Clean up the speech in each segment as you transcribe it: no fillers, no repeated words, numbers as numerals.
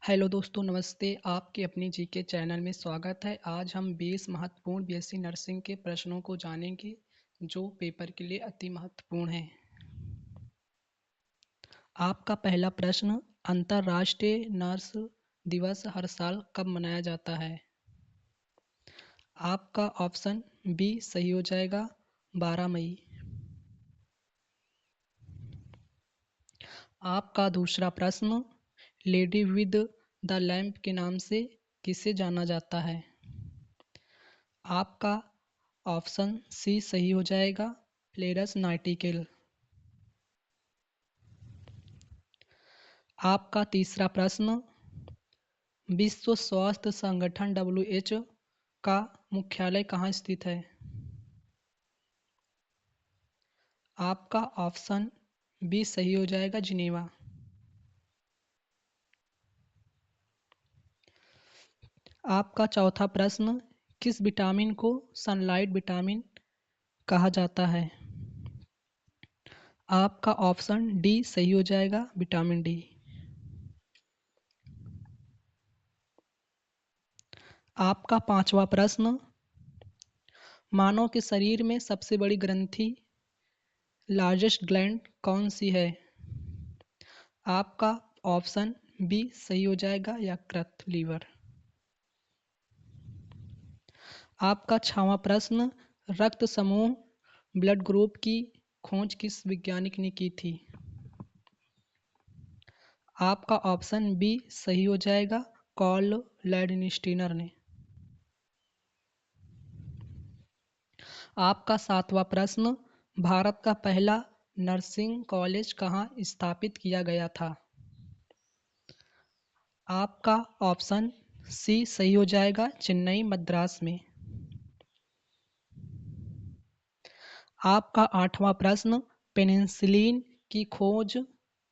Hello दोस्तों, नमस्ते। आपके अपने जीके चैनल में स्वागत है। आज हम 20 महत्वपूर्ण बीएससी नर्सिंग के प्रश्नों को जानेंगे जो पेपर के लिए अति महत्वपूर्ण हैं। आपका पहला प्रश्न, अंतर्राष्ट्रीय नर्स दिवस हर साल कब मनाया जाता है? आपका ऑप्शन बी सही हो जाएगा, 12 मई। आपका दूसरा प्रश्न, लेडी विद द लैम्प के नाम से किसे जाना जाता है? आपका ऑप्शन सी सही हो जाएगा, फ्लोरेंस नाइटिंगेल। आपका तीसरा प्रश्न, विश्व स्वास्थ्य संगठन WHO का मुख्यालय कहाँ स्थित है? आपका ऑप्शन बी सही हो जाएगा, जिनेवा। आपका चौथा प्रश्न, किस विटामिन को सनलाइट विटामिन कहा जाता है? आपका ऑप्शन डी सही हो जाएगा, विटामिन डी। आपका पांचवा प्रश्न, मानव के शरीर में सबसे बड़ी ग्रंथि लार्जेस्ट ग्लैंड कौन सी है? आपका ऑप्शन बी सही हो जाएगा, यकृत, लीवर। आपका छठवां प्रश्न, रक्त समूह ब्लड ग्रुप की खोज किस वैज्ञानिक ने की थी? आपका ऑप्शन बी सही हो जाएगा, कार्ल लैंडस्टीनर ने। आपका सातवां प्रश्न, भारत का पहला नर्सिंग कॉलेज कहाँ स्थापित किया गया था? आपका ऑप्शन सी सही हो जाएगा, चेन्नई, मद्रास में। आपका आठवां प्रश्न, पेनिसिलिन की खोज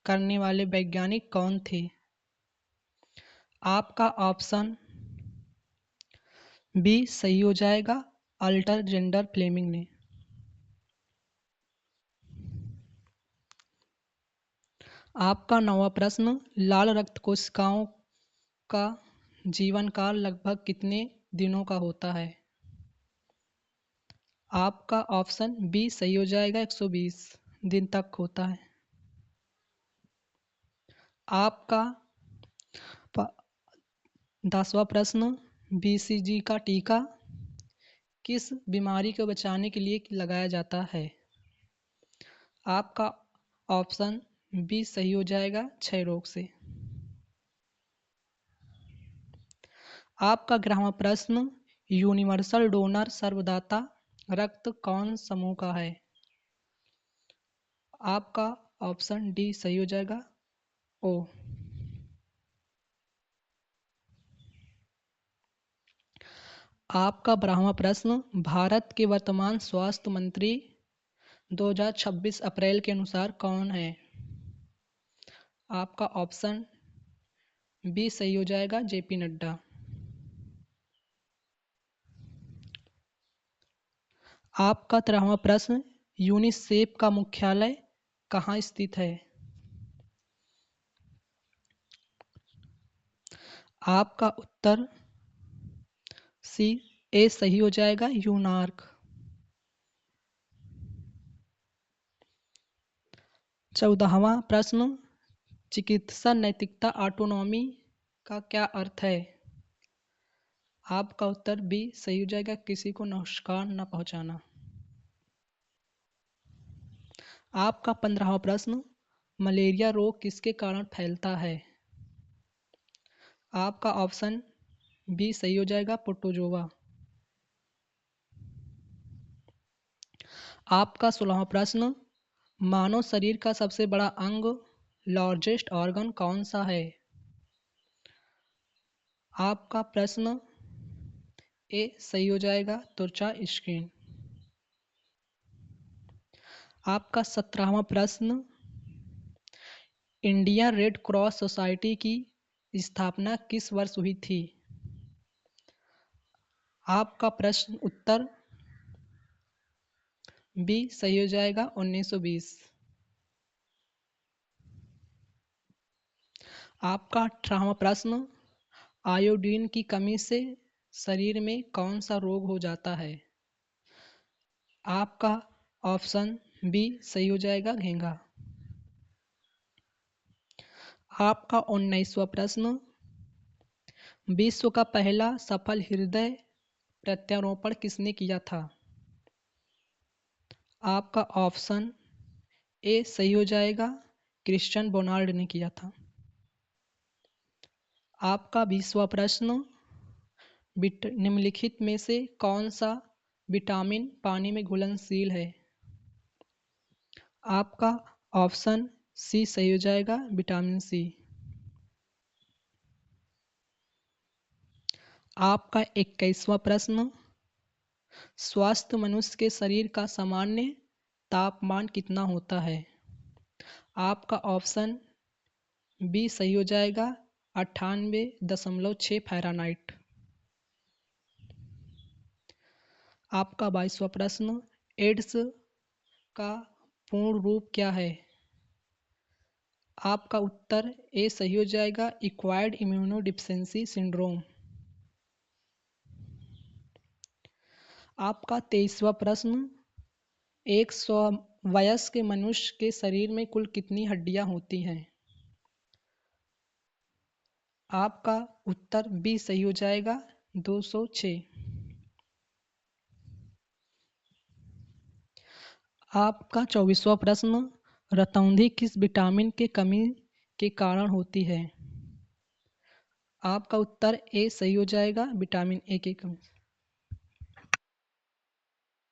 करने वाले वैज्ञानिक कौन थे? आपका ऑप्शन बी सही हो जाएगा, अल्टरजेंडर फ्लेमिंग ने। आपका नौवां प्रश्न, लाल रक्त कोशिकाओं का जीवन काल लगभग कितने दिनों का होता है? आपका ऑप्शन बी सही हो जाएगा, 120 दिन तक होता है। आपका 10वां प्रश्न, BCG का टीका किस बीमारी को बचाने के लिए लगाया जाता है? आपका ऑप्शन बी सही हो जाएगा, क्षय रोग से। आपका 11वां प्रश्न, यूनिवर्सल डोनर सर्वदाता रक्त कौन समूह का है? आपका ऑप्शन डी सही हो जाएगा, ओ। आपका 12वां प्रश्न, भारत के वर्तमान स्वास्थ्य मंत्री 2026 अप्रैल के अनुसार कौन है? आपका ऑप्शन बी सही हो जाएगा, JP नड्डा। आपका 13वां प्रश्न, यूनिसेफ का मुख्यालय कहाँ स्थित है? आपका उत्तर सी ए सही हो जाएगा, यूनार्क। 14वां प्रश्न, चिकित्सा नैतिकता ऑटोनॉमी का क्या अर्थ है? आपका उत्तर बी सही हो जाएगा, किसी को नुकसान न पहुंचाना। आपका 15वां प्रश्न, मलेरिया रोग किसके कारण फैलता है? आपका ऑप्शन बी सही हो जाएगा, प्रोटोजोआ। आपका 16वां प्रश्न, मानव शरीर का सबसे बड़ा अंग लार्जेस्ट ऑर्गन कौन सा है? आपका प्रश्न ए सही हो जाएगा, त्वचा स्किन। आपका 17वां प्रश्न, इंडियन रेड क्रॉस सोसाइटी की स्थापना किस वर्ष हुई थी? आपका प्रश्न उत्तर बी सही हो जाएगा, 1920। आपका 18वां प्रश्न, आयोडीन की कमी से शरीर में कौन सा रोग हो जाता है? आपका ऑप्शन बी सही हो जाएगा, घेंघा। आपका 19वां प्रश्न, विश्व का पहला सफल हृदय प्रत्यारोपण किसने किया था? आपका ऑप्शन ए सही हो जाएगा, क्रिश्चियन बोनार्ड ने किया था। आपका 20वां प्रश्न, निम्नलिखित में से कौन सा विटामिन पानी में घुलनशील है? आपका ऑप्शन सी सही हो जाएगा, विटामिन सी। आपका 21वां प्रश्न, स्वस्थ मनुष्य के शरीर का सामान्य तापमान कितना होता है? आपका ऑप्शन बी सही हो जाएगा, 98.6 फ़ारेनहाइट। आपका 22वां प्रश्न, एड्स का पूर्ण रूप क्या है? आपका उत्तर ए सही हो जाएगा, एक्वायर्ड इम्यूनोडिफिशियेंसी सिंड्रोम। आपका 23वां प्रश्न, एक वयस्क मनुष्य के शरीर में कुल कितनी हड्डियां होती हैं? आपका उत्तर बी सही हो जाएगा, 206। आपका 24वां प्रश्न, रतौंधी किस विटामिन के कमी के कारण होती है? आपका उत्तर ए सही हो जाएगा, विटामिन ए की कमी।